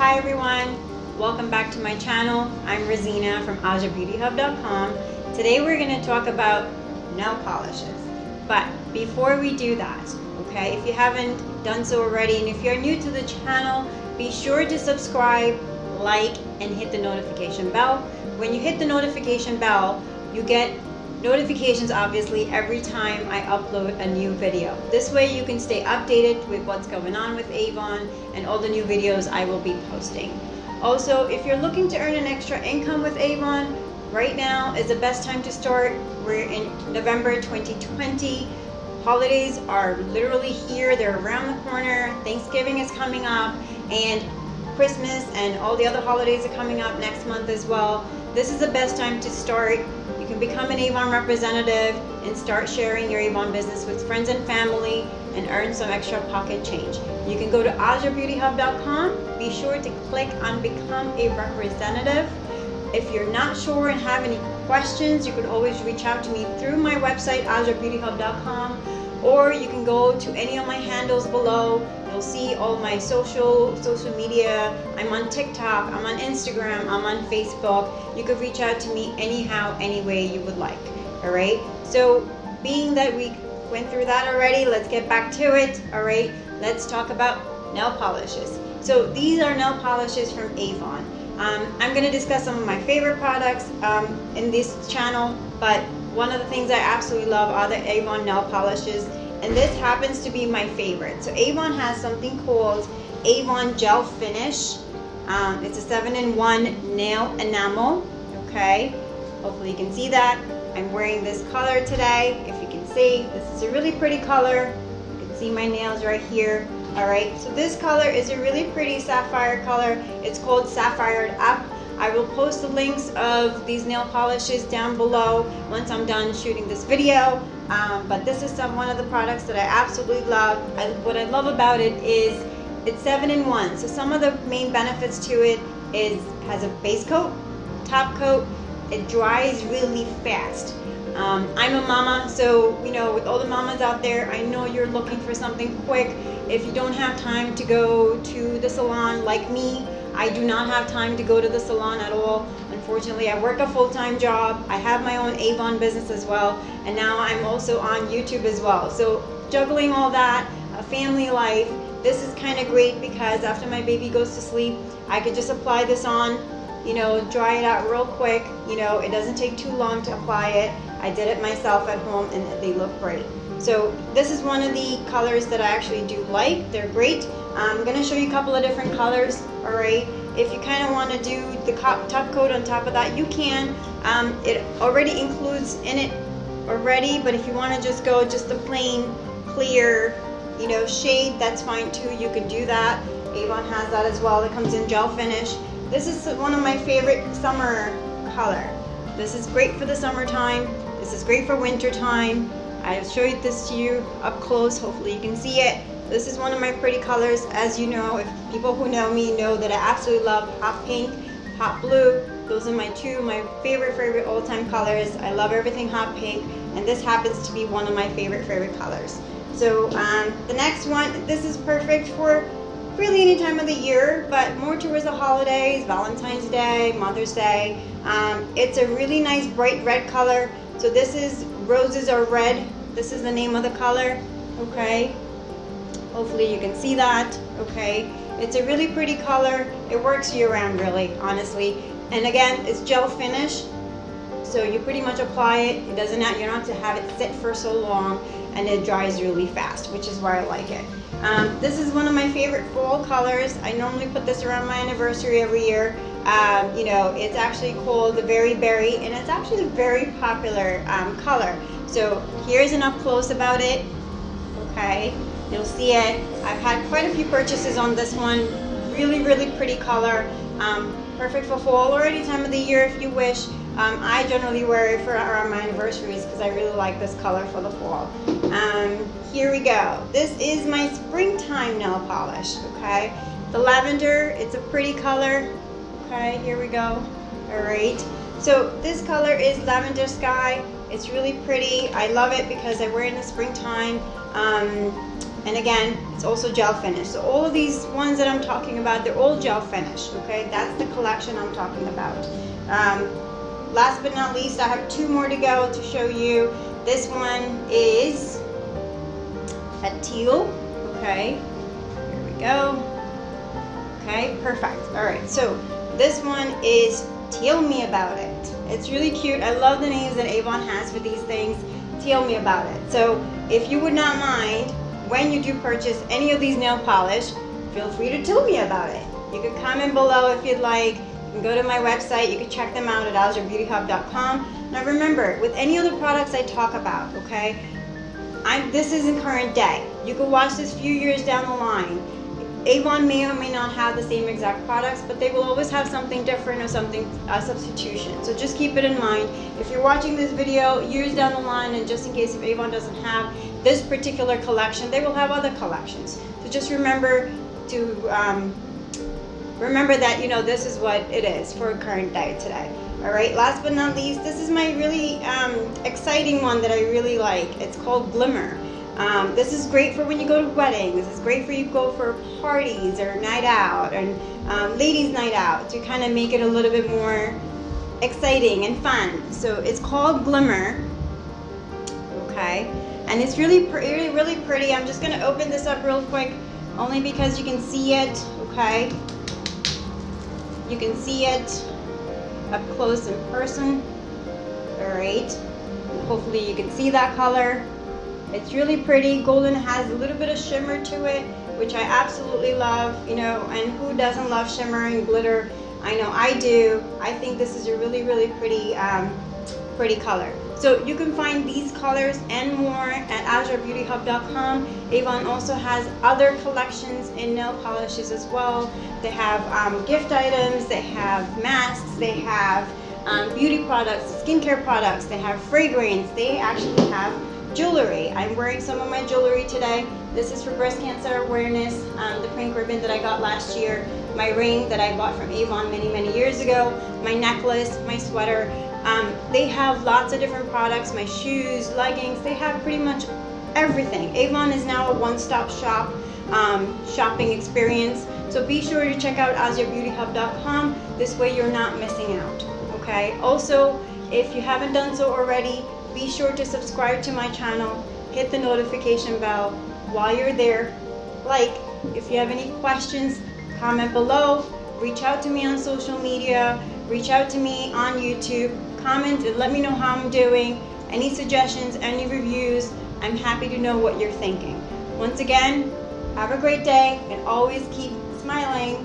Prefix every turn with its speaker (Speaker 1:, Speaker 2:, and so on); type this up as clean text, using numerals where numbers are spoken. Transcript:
Speaker 1: Hi everyone, welcome back to my channel. I'm Rosina from AzraBeautyHub.com. Today we're going to talk about nail polishes. But before we do that, okay, if you haven't done so already and if you're new to the channel, be sure to subscribe, like, and hit the notification bell. When you hit the notification bell, you get notifications obviously every time I upload a new video. This way you can stay updated with what's going on with Avon and all the new videos I will be posting. Also, if you're looking to earn an extra income with Avon, right now is the best time to start. We're in November 2020. Holidays are literally here, they're around the corner. Thanksgiving is coming up and Christmas and all the other holidays are coming up next month as well. This is the best time to start. You can become an Avon representative and start sharing your Avon business with friends and family and earn some extra pocket change. You can go to AzraBeautyHub.com. Be sure to click on Become a Representative. If you're not sure and have any questions, you could always reach out to me through my website, AzraBeautyHub.com, or you can go to any of my handles below. You'll see all my social media. I'm on TikTok, I'm on Instagram, I'm on Facebook. You could reach out to me anyhow, any way you would like. All right. So being that we went through that already, let's get back to it. All right. Let's talk about nail polishes. So these are nail polishes from Avon. I'm going to discuss some of my favorite products in this channel, but one of the things I absolutely love are the Avon nail polishes. And this happens to be my favorite. So Avon has something called Avon Gel Finish. It's a 7-in-1 nail enamel. Okay, hopefully you can see that. I'm wearing this color today. If you can see, this is a really pretty color. You can see my nails right here. All right, so this color is a really pretty sapphire color. It's called Sapphired Up. I will post the links of these nail polishes down below once I'm done shooting this video. But this is one of the products that I absolutely love. What I love about it is it's 7-in-1. So some of the main benefits to it is has a base coat, top coat. It dries really fast. I'm a mama, so you know, with all the mamas out there, I know you're looking for something quick. If you don't have time to go to the salon like me, I do not have time to go to the salon at all. Unfortunately, I work a full-time job. I have my own Avon business as well, and now I'm also on YouTube as well. So juggling all that, a family life, this is kind of great because after my baby goes to sleep, I could just apply this on, you know, dry it out real quick. You know, it doesn't take too long to apply it. I did it myself at home and they look great. So this is one of the colors that I actually do like. They're great. I'm going to show you a couple of different colors. All right. If you kind of want to do the top coat on top of that, you can. It already includes in it already, but if you want to just go just the plain clear, you know, shade, that's fine too. You could do that. Avon has that as well. It comes in gel finish. This is one of my favorite summer color. This is great for the summertime. This is great for winter time. I'll show you this to you up close. Hopefully you can see it. This is one of my pretty colors. As you know, if people who know me know that I absolutely love hot pink, hot blue. Those are my favorite all-time colors. I love everything hot pink, and this happens to be one of my favorite colors. So the next one, this is perfect for really any time of the year, but more towards the holidays, Valentine's Day, Mother's Day. It's a really nice bright red color. So this is Roses Are Red. This is the name of the color. Okay. Hopefully you can see that. Okay. It's a really pretty color. It works year round, really, honestly. And again, it's gel finish. So you pretty much apply it. It doesn't, you don't have to have it sit for so long, and it dries really fast, which is why I like it. This is one of my favorite fall colors. I normally put this around my anniversary every year. You know, it's actually called the Very Berry, and it's actually a very popular color. So here's an up close about it. Okay, you'll see it. I've had quite a few purchases on this one. Really pretty color. Perfect for fall or any time of the year if you wish. I generally wear it for around my anniversaries because I really like this color for the fall. Here we go. This is my springtime nail polish. Okay, the lavender. It's a pretty color. Okay, here we go. All right. So this color is Lavender Sky. It's really pretty. I love it because I wear it in the springtime. And again, it's also gel finish. So all of these ones that I'm talking about, they're all gel finish, okay? That's the collection I'm talking about. Last but not least, I have 2 more to go to show you. This one is a teal, okay? Here we go. Okay, perfect. All right, so this one is Tell Me About It. It's really cute. I love the names that Avon has for these things. Tell Me About It. So if you would not mind, when you do purchase any of these nail polish, feel free to tell me about it. You can comment below if you'd like. You can go to my website. You can check them out at AzraBeautyHub.com. Now remember, with any of the products I talk about, okay, this isn't current day. You can watch this few years down the line. Avon may or may not have the same exact products, but they will always have something different or something substitution. So just keep it in mind. If you're watching this video years down the line, and just in case if Avon doesn't have this particular collection, they will have other collections. So just remember to remember that, you know, this is what it is for current day today. All right. Last but not least, this is my really exciting one that I really like. It's called Glimmer. This is great for when you go to weddings. This is great for you to go for parties or night out and ladies' night out to kind of make it a little bit more exciting and fun. So it's called Glimmer. Okay, and it's really pretty. I'm just gonna open this up real quick, only because you can see it. Okay, you can see it up close in person. All right, hopefully you can see that color. It's really pretty. Golden has a little bit of shimmer to it, which I absolutely love, you know, and who doesn't love shimmer and glitter? I know I do. I think this is a really pretty pretty color. So you can find these colors and more at AzraBeautyHub.com. Avon also has other collections in nail polishes as well. They have gift items, they have masks, they have beauty products, skincare products, they have fragrance, they actually have jewelry. I'm wearing some of my jewelry today. This is for breast cancer awareness, the pink ribbon that I got last year, my ring that I bought from Avon many years ago, my necklace, my sweater. They have lots of different products, my shoes, leggings, they have pretty much everything. Avon is now a one-stop shop shopping experience. So be sure to check out AzraBeautyHub.com. This way you're not missing out. Okay. Also, if you haven't done so already, be sure to subscribe to my channel, hit the notification bell. While you're there, like, if you have any questions, comment below, reach out to me on social media, reach out to me on YouTube, comment and let me know how I'm doing, any suggestions, any reviews. I'm happy to know what you're thinking. Once again, have a great day and always keep smiling.